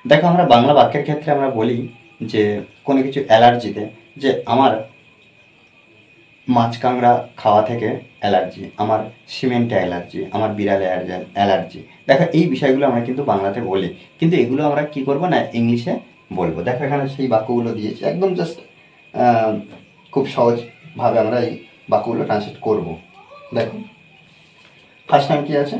দেখো, আমরা বাংলা বাক্যের ক্ষেত্রে আমরা বলি যে কোনো কিছু অ্যালার্জিতে, যে আমার মাছ কাঁকড়া খাওয়া থেকে অ্যালার্জি, আমার সিমেন্টে অ্যালার্জি, আমার বিড়ালে অ্যালার্জি। দেখো, এই বিষয়গুলো আমরা কিন্তু বাংলাতে বলি, কিন্তু এগুলো আমরা কি করব না, ইংলিশে বলবো। দেখো, এখানে সেই বাক্যগুলো দিয়েছি, একদম জাস্ট খুব সহজভাবে আমরা এই বাক্যগুলো ট্রান্সলেট করব। দেখো, ফার্স্ট টাইম কি আছে,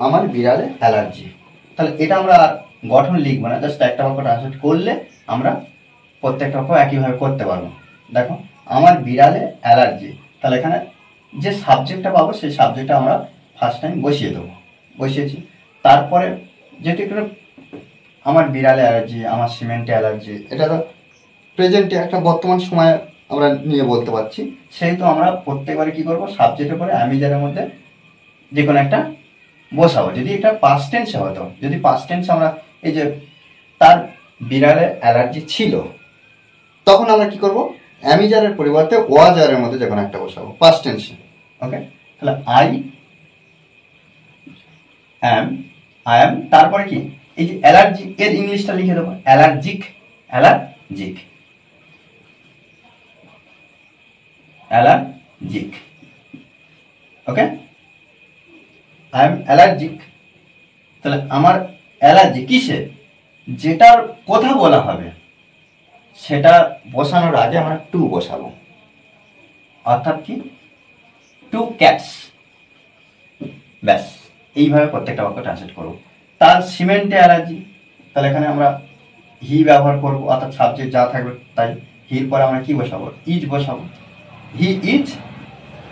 আমার বিড়ালে অ্যালার্জি। তাহলে এটা আমরা আর গঠন লিখবো না, জাস্ট একটা বাক্য ট্রান্সলেট করলে আমরা প্রত্যেকটা বাক্য একইভাবে করতে পারবো। দেখো, আমার বিড়ালে অ্যালার্জি, তাহলে এখানে যে সাবজেক্টটা পাবো সেই সাবজেক্টটা আমরা ফার্স্ট টাইম বসিয়ে দেবো, বসিয়েছি। তারপরে যেহেতু একটু আমার বিড়ালে অ্যালার্জি, আমার সিমেন্টে অ্যালার্জি, এটা তো প্রেজেন্টে একটা বর্তমান সময়ে আমরা নিয়ে বলতে পারছি, সেহেতু আমরা প্রত্যেকবারে কী করবো, সাবজেক্টের পরে অ্যামিজারের মধ্যে যে কোনো একটা বসাবো। যদি এটা পাস্ট টেন্সে হতো, যদি পাস্ট টেন্সে আমরা এই যে তার বিড়ালে অ্যালার্জি ছিল, তখন আমরা কি করব, অ্যামিজারের পরিবর্তে ওয়াজারের মধ্যে যে কোনো একটা বসাবো পাস্ট টেন্সে। ওকে, তাহলে আই অ্যাম, তারপরে কি, এই যে অ্যালার্জি এর ইংলিশটা লিখে দেবো, allergic, allergic, allergic. Okay, I am allergic. তাহলে আমার অ্যালার্জি কিসে, যেটার কথা বলা হবে সেটা বসানোর আগে আমরা টু বসাবো, অর্থাৎ কি, টু ক্যাটস। ব্যাস, এইভাবে প্রত্যেকটা বাক্য ট্রান্সলেট করবো। তার সিমেন্টে অ্যালার্জি, তাহলে এখানে আমরা হি ব্যবহার করবো, অর্থাৎ সাবজেক্ট যা থাকবে তাই। হির পরে আমরা কি বসাবো, ইজ বসাবো। হি ইজ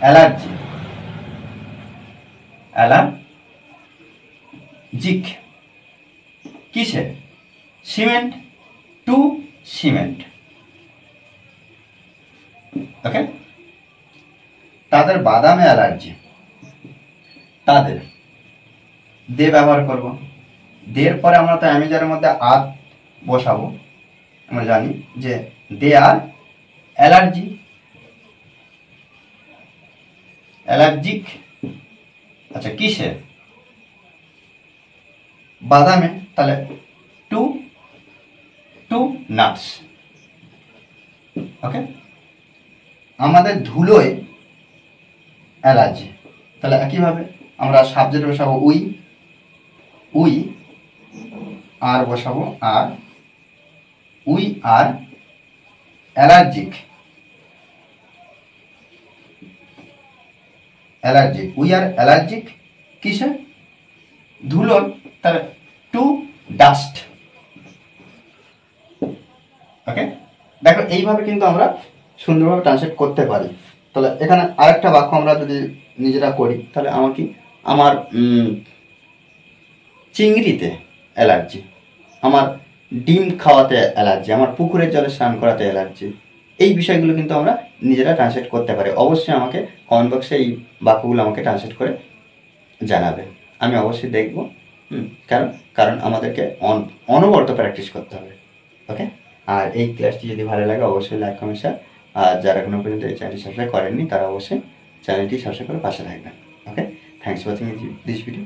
অ্যালার্জি, অ্যালার্জিক কিসে, সিমেন্ট, টু সিমেন্ট। ওকে, তাদের বাদামে অ্যালার্জি, তাদের দে ব্যবহার করব। দের পরে আমরা তো অ্যামিজারের মধ্যে আর বসাবো। আমরা জানি যে দে আর অ্যালার্জি, অ্যালার্জিক। আচ্ছা, কিসে, বাদামে, তাহলে টু টু নাটস। ওকে, আমাদের ধুলোয় অ্যালার্জি, তাহলে একইভাবে আমরা সাবজেক্ট বসাবো উই, উই আর বসাবো are, we are allergic, allergic, we are allergic কিসে, ধুলোর, তাহলে টু ডাস্ট। ওকে, দেখো এইভাবে কিন্তু আমরা সুন্দরভাবে ট্রান্সলেট করতে পারি। তাহলে এখানে আরেকটা বাক্য আমরা যদি নিজেরা করি, তাহলে আমার কি, আমার চিংড়িতে অ্যালার্জি, আমার ডিম খাওয়াতে অ্যালার্জি, আমার পুকুরের জলে স্নান করাতে অ্যালার্জি। এই বিষয়গুলো কিন্তু আমরা নিজেরা ট্রান্সলেট করতে পারি। অবশ্যই আমাকে কমেন্ট বক্সে এই বাক্যগুলো আমাকে ট্রান্সলেট করে জানাবে, আমি অবশ্যই দেখব। কারণ কারণ আমাদেরকে অনবরত প্র্যাকটিস করতে হবে। ওকে, আর এই ক্লাসটি যদি ভালো লাগে অবশ্যই লাইক, কমেন্ট, শেয়ার। আর যারা এখনো পর্যন্ত এই চ্যানেলটি সাবস্ক্রাইব করেননি তারা অবশ্যই চ্যানেলটি সাবস্ক্রাইব করে পাশে থাকবেন। Okay, thanks for watching this video.